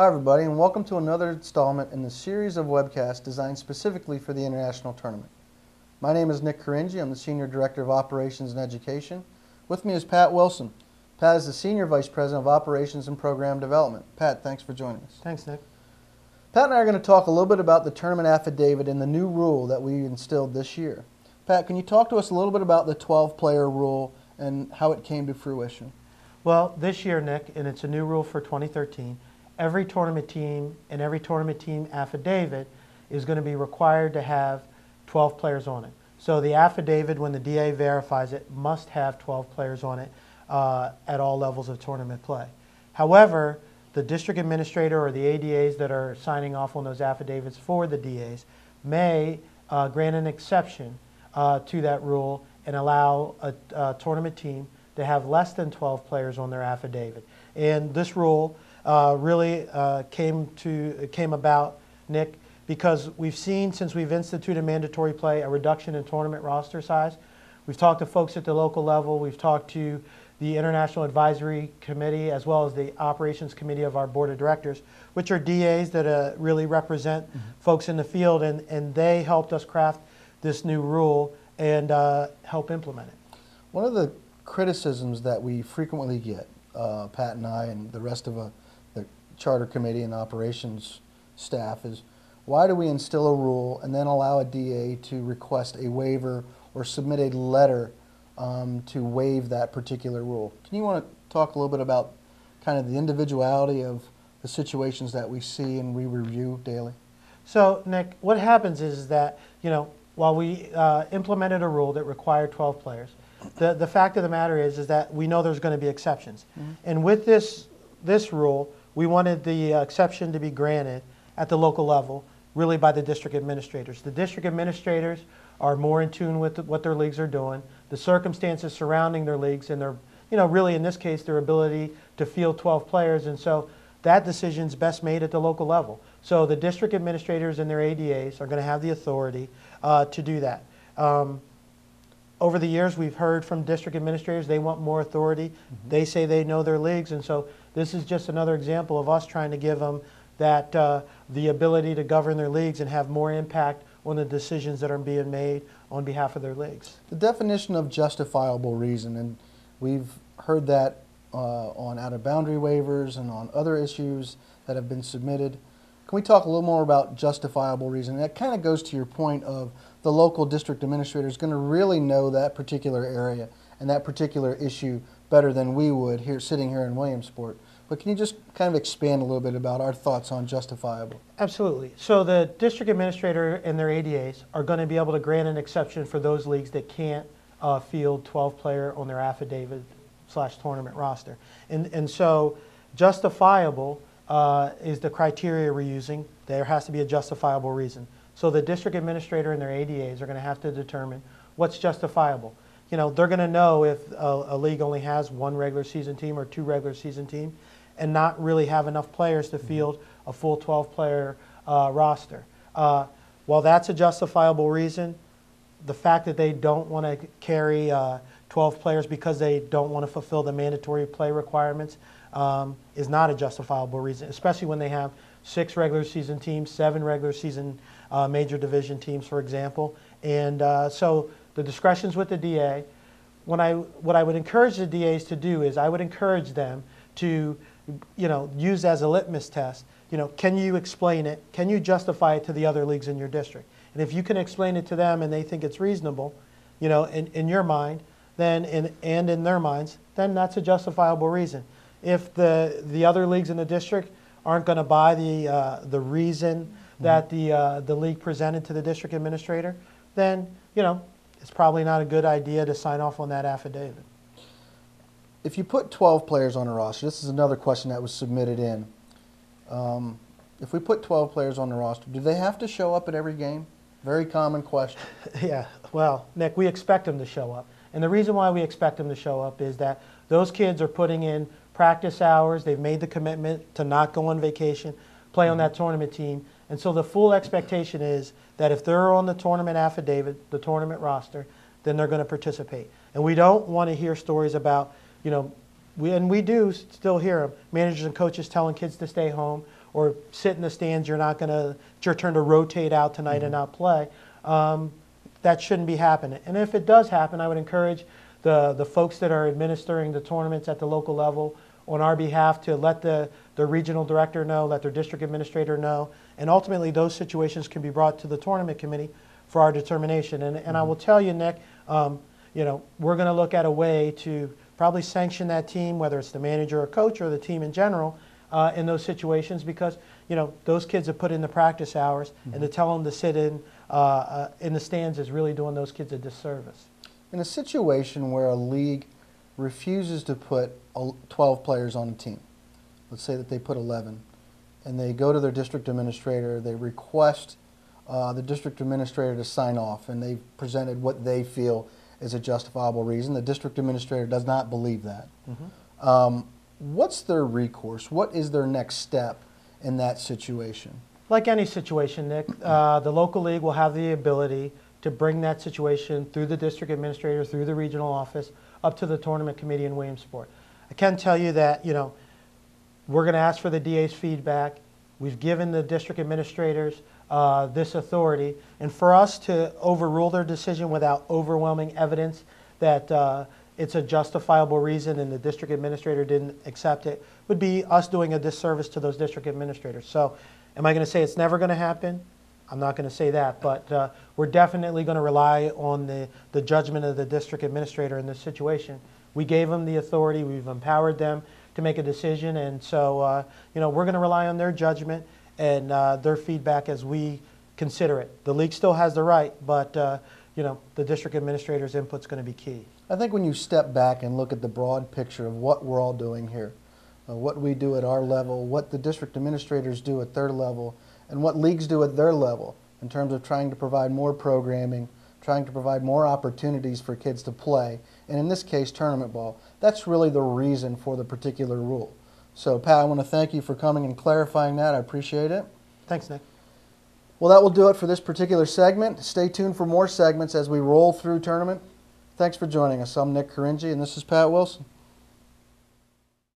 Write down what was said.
Hi everybody, and welcome to another installment in the series of webcasts designed specifically for the International Tournament. My name is Nick Caringi. I'm the Senior Director of Operations and Education. With me is Pat Wilson. Pat is the Senior Vice President of Operations and Program Development. Pat, thanks for joining us. Thanks, Nick. Pat and I are going to talk a little bit about the tournament affidavit and the new rule that we instilled this year. Pat, can you talk to us a little bit about the 12-player rule and how it came to fruition? Well, this year, Nick, and it's a new rule for 2013, every tournament team and every tournament team affidavit is going to be required to have 12 players on it. So the affidavit, when the DA verifies it, must have 12 players on it at all levels of tournament play. However, the district administrator or the ADAs that are signing off on those affidavits for the DAs may grant an exception to that rule and allow a tournament team to have less than 12 players on their affidavit. And this rule really came about, Nick, because we've seen, since we've instituted mandatory play, a reduction in tournament roster size. We've talked to folks at the local level. We've talked to the International Advisory Committee as well as the Operations Committee of our Board of Directors, which are DAs that really represent folks in the field, and they helped us craft this new rule and help implement it. One of the criticisms that we frequently get, Pat and I and the rest of the Charter Committee and Operations staff, is why do we instill a rule and then allow a DA to request a waiver or submit a letter to waive that particular rule? Can you want to talk a little bit about kind of the individuality of the situations that we see and we review daily? So, Nick, what happens is that, while we implemented a rule that required 12 players, the fact of the matter is that we know there's going to be exceptions. And with this rule, we wanted the exception to be granted at the local level, really by the district administrators. The district administrators are more in tune with what their leagues are doing, the circumstances surrounding their leagues, and their, really in this case, their ability to field 12 players. And so that decision's best made at the local level. So the district administrators and their ADAs are going to have the authority to do that. Over the years, we've heard from district administrators they want more authority. They say they know their leagues, and so this is just another example of us trying to give them that the ability to govern their leagues and have more impact on the decisions that are being made on behalf of their leagues. The definition of justifiable reason, and we've heard that on out-of-boundary waivers and on other issues that have been submitted. Can we talk a little more about justifiable reason? And that kind of goes to your point of the local district administrator is going to really know that particular area and that particular issue better than we would here sitting here in Williamsport. But can you just kind of expand a little bit about our thoughts on justifiable? Absolutely. So the district administrator and their ADAs are going to be able to grant an exception for those leagues that can't field 12-player on their affidavit/tournament roster. And so justifiable is the criteria we're using. There has to be a justifiable reason. So the district administrator and their ADAs are going to have to determine what's justifiable. They're going to know if a league only has one regular season team or two regular season teams and not really have enough players to field a full 12-player roster. While that's a justifiable reason, the fact that they don't want to carry 12 players because they don't want to fulfill the mandatory play requirements is not a justifiable reason, especially when they have 6 regular season teams, 7 regular season major division teams, for example. And so the discretion's with the DA. What I would encourage the DAs to do is I would encourage them to use as a litmus test, can you explain it? Can you justify it to the other leagues in your district? And if you can explain it to them and they think it's reasonable, in your mind, then and in their minds, then that's a justifiable reason. If the other leagues in the district aren't going to buy the reason that the league presented to the district administrator, then it's probably not a good idea to sign off on that affidavit. If you put 12 players on a roster, this is another question that was submitted in. If we put 12 players on the roster, do they have to show up at every game? Very common question. Yeah, well, Nick, we expect them to show up. And the reason why we expect them to show up is that those kids are putting in practice hours. They've made the commitment to not go on vacation, play on that tournament team. And so the full expectation is that if they're on the tournament affidavit, the tournament roster, then they're going to participate. And we don't want to hear stories about, we do still hear them, managers and coaches telling kids to stay home, or sit in the stands, it's your turn to rotate out tonight and not play. That shouldn't be happening. And if it does happen, I would encourage the folks that are administering the tournaments at the local level on our behalf to let the regional director know, let their district administrator know, and ultimately those situations can be brought to the tournament committee for our determination. And I will tell you, Nick, we're going to look at a way to probably sanction that team, whether it's the manager or coach or the team in general, in those situations, because those kids have put in the practice hours, and to tell them to sit in the stands is really doing those kids a disservice. In a situation where a league refuses to put 12 players on a team, let's say that they put 11, and they go to their district administrator, they request the district administrator to sign off, and they've presented what they feel is a justifiable reason. The district administrator does not believe that. What's their recourse? What is their next step in that situation? Like any situation, Nick, the local league will have the ability to bring that situation through the district administrator, through the regional office, up to the tournament committee in Williamsport. I can tell you that, we're going to ask for the DA's feedback. We've given the district administrators this authority, and for us to overrule their decision without overwhelming evidence that it's a justifiable reason and the district administrator didn't accept it would be us doing a disservice to those district administrators. So am I going to say it's never going to happen? I'm not going to say that, but we're definitely going to rely on the judgment of the district administrator in this situation. We gave them the authority. We've empowered them to make a decision, and so we're going to rely on their judgment and their feedback as we consider it. The league still has the right, but the district administrator's input is going to be key. I think when you step back and look at the broad picture of what we're all doing here, what we do at our level, what the district administrators do at their level, and what leagues do at their level in terms of trying to provide more programming, trying to provide more opportunities for kids to play, and in this case, tournament ball. That's really the reason for the particular rule. So, Pat, I want to thank you for coming and clarifying that. I appreciate it. Thanks, Nick. Well, that will do it for this particular segment. Stay tuned for more segments as we roll through tournament. Thanks for joining us. I'm Nick Caringi, and this is Pat Wilson.